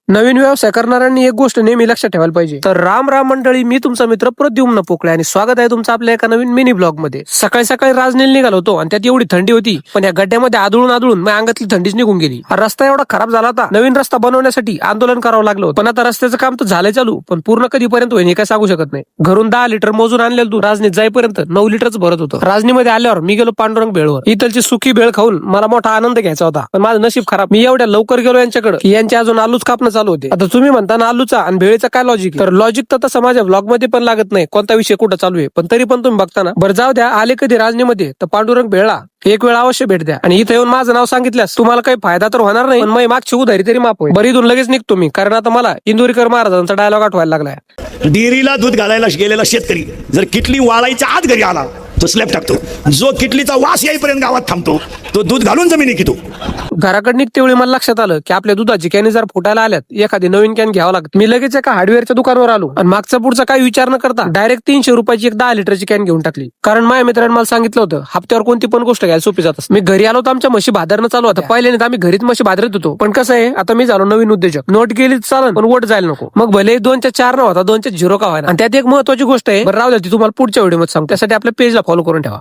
नवीन व्यवसाय करणाऱ्यांनी एक गोष्ट नेहमी लक्षात ठेवायला पाहिजे. तर राम राम मंडळी, मी तुमचा मित्र प्रद्युम्न पोकळे आणि स्वागत आहे तुमचं आपल्या एका नवीन मिनी ब्लॉग मध्ये. सकाळी सकाळी राजनील निघालो होतो आणि त्यात एवढी थंडी होती, पण या गड्ड्यामध्ये आदळून माझ्या अंगातली थंडीच निघून गेली. रस्ता एवढा खराब झाला होता, नवीन रस्ता बनवण्यासाठी आंदोलन करावं लागलं होतं. पण आता रस्त्याचं काम तर झालंय चालू, पण पूर्ण कधीपर्यंत होईल हे काय सांगू शकत नाही. घरून 10 लिटर मोजून आणलेलं दूध राजनीत जाईपर्यंत 9 लिटरच भरत होतं. राजनीमध्ये आल्यावर मी गेलो पांडुरंग भेळवर. इथलची सुकी भेळ खाऊन मला मोठा आनंद घ्यायचा होता, पण माझं नशीब खराब. मी एवढ्या लवकर गेलो यांच्याकडे की यांचे अजून आलूच कापणं चालू होते. आता तुम्ही म्हणताना आलूचा आणि भेळीचा काय लॉजिक? तर लॉजिक तर तसं माझ्या ब्लॉग मध्ये पण लागत नाही कोणता विषय कुठं चालू आहे, पण तरी पण तुम्ही बघता ना. बरं जाऊ द्या, आले कधी राजनीमध्ये तर पांडुरंग भेळला एक वेळ अवश्य भेट द्या. आणि इथे येऊन माझं नाव सांगितल्यास तुम्हाला काही फायदा तर होणार नाही, पण मी मागची उधारी तरी माफ होईल. बरी इथून लगेच निघतो मी, कारण आता मला इंदुरीकर महाराजांचा डायलॉग आठवायला लागलाय. डेअरीला दूध घालायला गेलेला शेतकरी जर किटली वाळायच्या आत घरी आला तो स्लॅब टाकतो. जो किटलीचा वास येईपर्यंत गावात थांबतो तो दूध घालून जमिनी घेतो. घराकडे निघते वेळी मला लक्षात आलं की आपल्या दुधाची कॅन जर फुटायला आल्यात, एखादी नवीन कॅन घ्यावं लागतं. मी लगेच एका हार्डवेअरच्या दुकानावर आलो आणि मागचा पुढचा काही विचार न करता डायरेक्ट 300 रुपयाची एक 10 लिटरची कॅन घेऊन टाकली. कारण माझ्या मित्रांनी मला सांगितलं होतं हप्त्यावर कोणती पण गोष्ट घ्यायला सोपी जात. मी घरी आलो तर आमच्या म्हशी भादरणं चालू होतं. पहिल्याने आम्ही घरीच म्हशी भादरत होतो, पण कसं आहे आता मी झालो नवीन उद्योजक. नोट गेली चालन, पण वोट जायला नको. मग भले 2च्या 4 न होता 2च्या 0 का व्हायला. आणि त्यात एक महत्वाची गोष्ट आहे, बरं राहू द्या, ती तुम्हाला पुढच्या व्हिडिओमध्ये सांगतो. त्यासाठी आपल्या पेजला फॉलो करून ठेवा.